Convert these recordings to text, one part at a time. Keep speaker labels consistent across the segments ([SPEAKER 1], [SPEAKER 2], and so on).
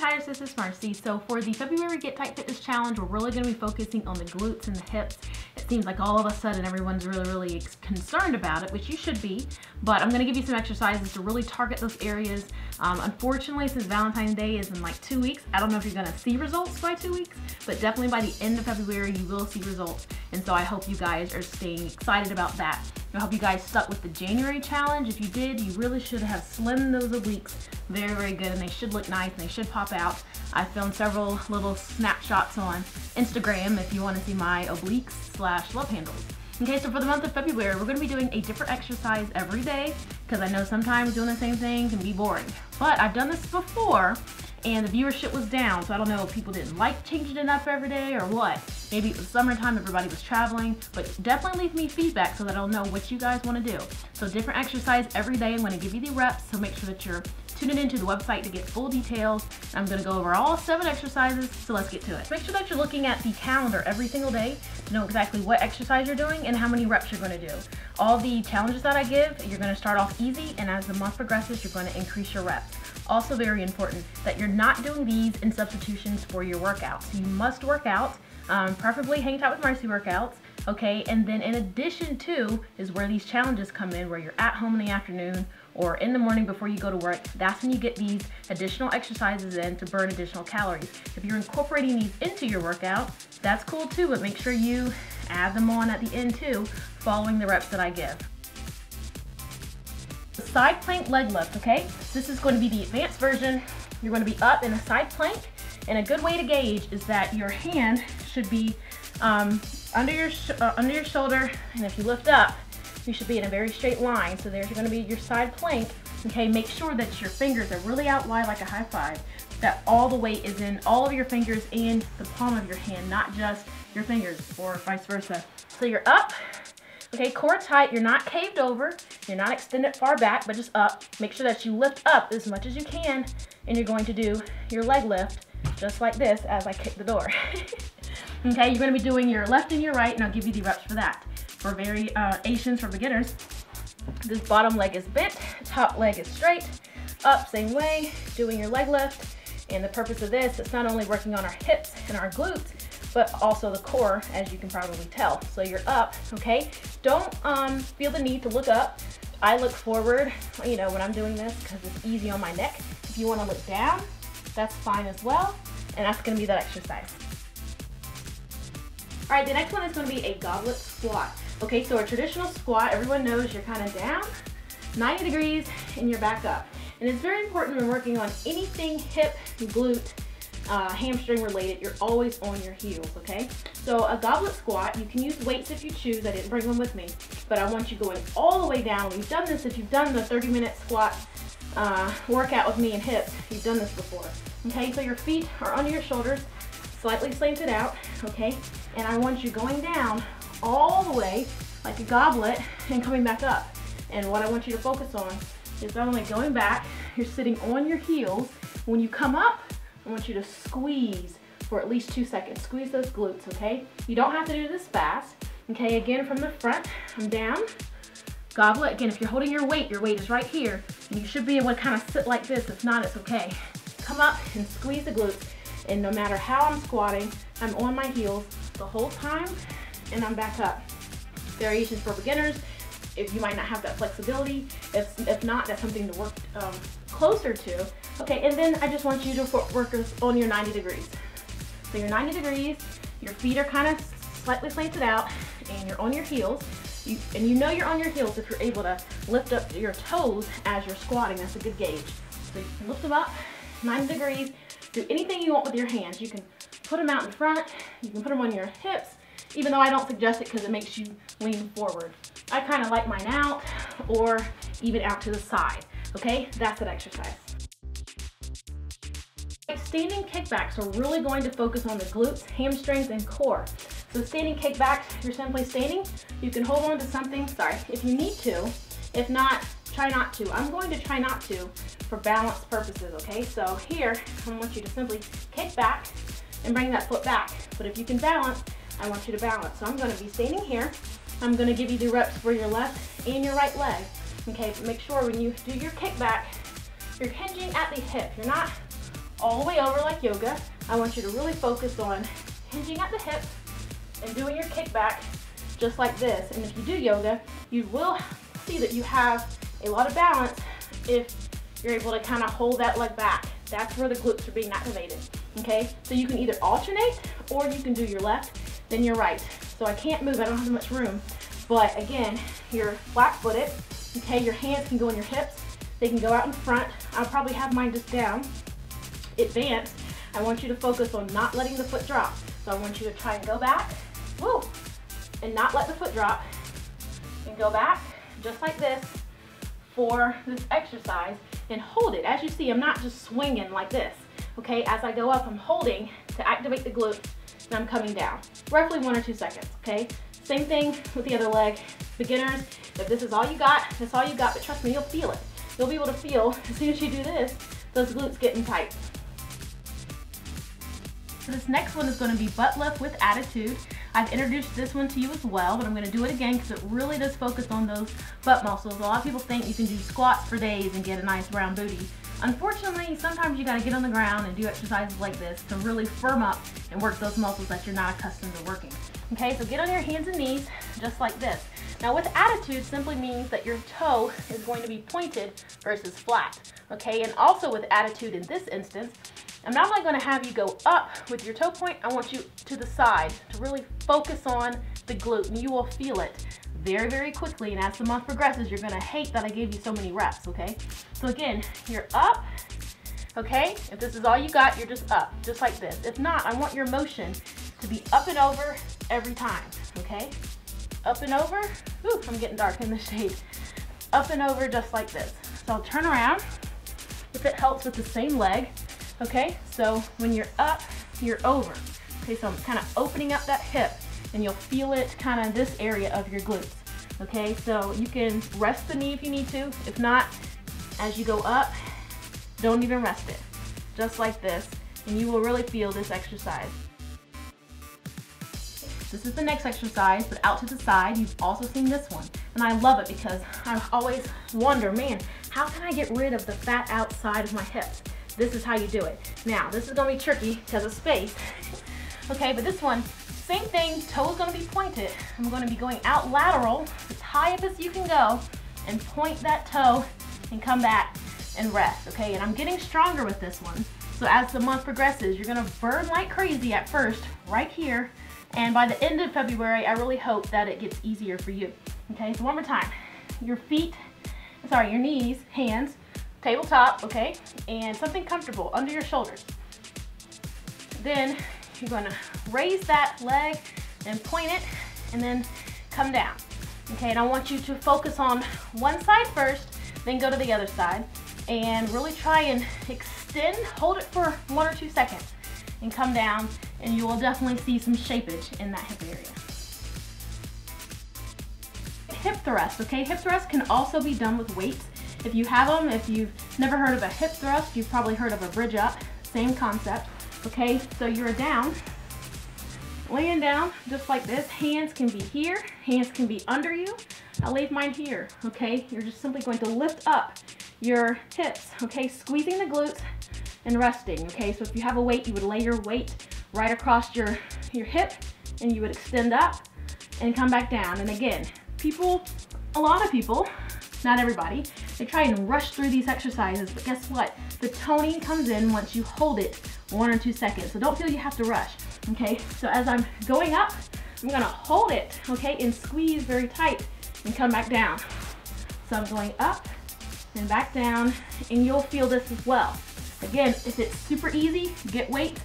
[SPEAKER 1] HangTight, this is MarC. So for the February Get Tight Fitness Challenge, we're really going to be focusing on the glutes and the hips. It seems like all of a sudden everyone's really concerned about it, which you should be, but I'm going to give you some exercises to really target those areas. Unfortunately, since Valentine's Day is in like 2 weeks, I don't know if you're going to see results by 2 weeks, but definitely by the end of February you will see results, and so I hope you guys are staying excited about that. I hope you guys stuck with the January challenge. If you did, you really should have slimmed those obliques very good, and they should look nice and they should pop out. I filmed several little snapshots on Instagram if you want to see my obliques / love handles. Okay, so for the month of February, we're going to be doing a different exercise every day, because I know sometimes doing the same thing can be boring. But I've done this before, and the viewership was down, so I don't know if people didn't like changing it up every day or what. Maybe it was summertime, everybody was traveling, but definitely leave me feedback so that I'll know what you guys want to do. So different exercise every day. I'm going to give you the reps, so make sure that you're tuning into the website to get full details. I'm going to go over all 7 exercises, so let's get to it. Make sure that you're looking at the calendar every single day to know exactly what exercise you're doing and how many reps you're going to do. All the challenges that I give, you're going to start off easy, and as the month progresses, you're going to increase your reps. Also very important that you're not doing these in substitutions for your workouts. You must work out, preferably HangTight with MarC workouts, okay? And then in addition to is where these challenges come in, where you're at home in the afternoon or in the morning before you go to work. That's when you get these additional exercises in to burn additional calories. If you're incorporating these into your workout, that's cool too, but make sure you add them on at the end too, following the reps that I give. The side plank leg lift, okay? This is going to be the advanced version. You're going to be up in a side plank, and a good way to gauge is that your hand should be under your shoulder, and if you lift up, you should be in a very straight line. So there's going to be your side plank. Okay, make sure that your fingers are really out wide like a high five, that all the weight is in all of your fingers and the palm of your hand, not just your fingers, or vice versa. So you're up. Okay, core tight, you're not caved over, you're not extended far back, but just up. Make sure that you lift up as much as you can, and you're going to do your leg lift just like this as I kick the door. Okay, you're going to be doing your left and your right, and I'll give you the reps for that. For variations for beginners, this bottom leg is bent, top leg is straight, up same way, doing your leg lift. And the purpose of this is not only working on our hips and our glutes, but also the core, as you can probably tell. So you're up, okay? Don't feel the need to look up. I look forward, you know, when I'm doing this, because it's easy on my neck. If you want to look down, that's fine as well, and that's going to be that exercise. All right, the next one is going to be a goblet squat. Okay, so a traditional squat, everyone knows you're kind of down, 90 degrees, and you're back up. And it's very important when working on anything hip, glute, hamstring related, you're always on your heels, okay? So a goblet squat, you can use weights if you choose. I didn't bring them with me, but I want you going all the way down. We've done this, if you've done the 30-minute squat workout with me in hips, you've done this before. Okay, so your feet are under your shoulders, slightly slanted out, okay? And I want you going down all the way like a goblet and coming back up. And what I want you to focus on is not only going back, you're sitting on your heels. When you come up, I want you to squeeze for at least 2 seconds. Squeeze those glutes, okay? You don't have to do this fast. Okay, again from the front, I'm down. Goblet, again, if you're holding your weight is right here, and you should be able to kind of sit like this. If not, it's okay. Come up and squeeze the glutes, and no matter how I'm squatting, I'm on my heels the whole time, and I'm back up. Variations for beginners, if you might not have that flexibility. If not, that's something to work closer to. Okay, and then I just want you to work on your 90 degrees. So you're 90 degrees, your feet are kind of slightly slanted out, and you're on your heels. And you know you're on your heels if you're able to lift up your toes as you're squatting. That's a good gauge. So you can lift them up, 90 degrees. Do anything you want with your hands. You can put them out in front, you can put them on your hips, even though I don't suggest it because it makes you lean forward. I kind of like mine out, or even out to the side. Okay, that's an exercise. Standing kickbacks are really going to focus on the glutes, hamstrings, and core. So standing kickbacks, you're simply standing. You can hold on to something, if you need to. If not, try not to. I'm going to try not to for balance purposes, okay? So here, I want you to simply kick back and bring that foot back. But if you can balance, I want you to balance. So I'm going to be standing here. I'm going to give you the reps for your left and your right leg. Okay, but make sure when you do your kickback, you're hinging at the hip. You're not all the way over like yoga. I want you to really focus on hinging at the hip and doing your kickback just like this. And if you do yoga, you will see that you have a lot of balance if you're able to kind of hold that leg back. That's where the glutes are being activated, okay? So you can either alternate or you can do your left, then your right. So I can't move, I don't have much room. But again, you're flat-footed, okay? Your hands can go on your hips. They can go out in front. I'll probably have mine just down. Advanced, I want you to focus on not letting the foot drop. So I want you to try and go back, woo, and not let the foot drop, and go back, just like this, for this exercise, and hold it. As you see, I'm not just swinging like this, okay? As I go up, I'm holding to activate the glute, and I'm coming down. Roughly 1 or 2 seconds, okay? Same thing with the other leg. Beginners, if this is all you got, that's all you got, but trust me, you'll feel it. You'll be able to feel, as soon as you do this, those glutes getting tight. So this next one is going to be butt lift with attitude. I've introduced this one to you as well, but I'm going to do it again because it really does focus on those butt muscles. A lot of people think you can do squats for days and get a nice round booty. Unfortunately, sometimes you got to get on the ground and do exercises like this to really firm up and work those muscles that you're not accustomed to working. Okay, so get on your hands and knees just like this. Now with attitude simply means that your toe is going to be pointed versus flat. Okay, and also with attitude in this instance, I'm not only going to have you go up with your toe point, I want you to the side to really focus on the glute, and you will feel it very, very quickly. And as the month progresses, you're going to hate that I gave you so many reps, okay? So again, you're up, okay? If this is all you got, you're just up, just like this. If not, I want your motion to be up and over every time, okay? Up and over, ooh, I'm getting dark in the shade. Up and over just like this. So I'll turn around, if it helps with the same leg. Okay, so when you're up, you're over. Okay, so I'm kind of opening up that hip, and you'll feel it kind of this area of your glutes. Okay, so you can rest the knee if you need to. If not, as you go up, don't even rest it. Just like this, and you will really feel this exercise. This is the next exercise, but out to the side. You've also seen this one, and I love it because I always wonder, man, how can I get rid of the fat outside of my hips? This is how you do it. Now, this is gonna be tricky because of space. Okay, but this one, same thing, toe is gonna be pointed. I'm gonna be going out lateral, as high up as you can go, and point that toe and come back and rest, okay? And I'm getting stronger with this one. So as the month progresses, you're gonna burn like crazy at first, right here, and by the end of February, I really hope that it gets easier for you. Okay, so one more time. Your knees, hands, tabletop, okay, and something comfortable under your shoulders. Then you're gonna raise that leg and point it, and then come down. Okay, and I want you to focus on one side first, then go to the other side, and really try and extend, hold it for 1 or 2 seconds, and come down, and you will definitely see some shapeage in that hip area. Hip thrust, okay, hip thrust can also be done with weights. If you have them, if you've never heard of a hip thrust, you've probably heard of a bridge up, same concept, okay? So you're down, laying down just like this. Hands can be here, hands can be under you. I'll leave mine here, okay? You're just simply going to lift up your hips, okay? Squeezing the glutes and resting, okay? So if you have a weight, you would lay your weight right across your hip, and you would extend up and come back down. And again, a lot of people, not everybody, they try and rush through these exercises, but guess what? The toning comes in once you hold it 1 or 2 seconds. So don't feel you have to rush, okay? So as I'm going up, I'm gonna hold it, okay, and squeeze very tight and come back down. So I'm going up and back down, and you'll feel this as well. Again, if it's super easy, get weights.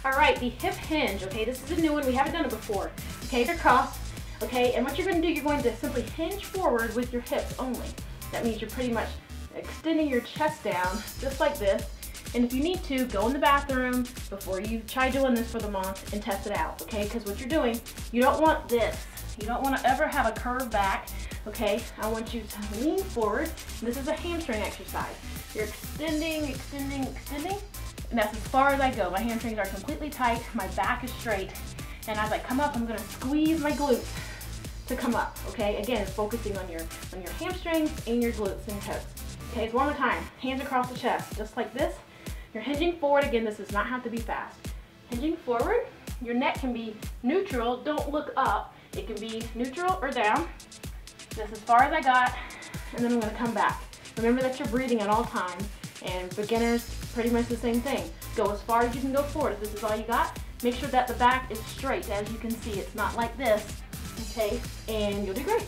[SPEAKER 1] All right, the hip hinge, okay, this is a new one, we haven't done it before. Okay, they're crossed, okay, and what you're gonna do, you're going to simply hinge forward with your hips only. That means you're pretty much extending your chest down, just like this. And if you need to, go in the bathroom before you try doing this for the month and test it out, okay? Because what you're doing, you don't want this. You don't want to ever have a curved back, okay? I want you to lean forward. This is a hamstring exercise. You're extending, extending, extending, and that's as far as I go. My hamstrings are completely tight, my back is straight, and as I come up, I'm gonna squeeze my glutes to come up, okay? Again, it's focusing on your hamstrings and your glutes and toes. Okay, so one more time. Hands across the chest, just like this. You're hinging forward. Again, this does not have to be fast. Hinging forward. Your neck can be neutral. Don't look up. It can be neutral or down. Just as far as I got, and then I'm gonna come back. Remember that you're breathing at all times, and beginners, pretty much the same thing. Go as far as you can go forward. If this is all you got, make sure that the back is straight. As you can see, it's not like this, okay? And you'll do great.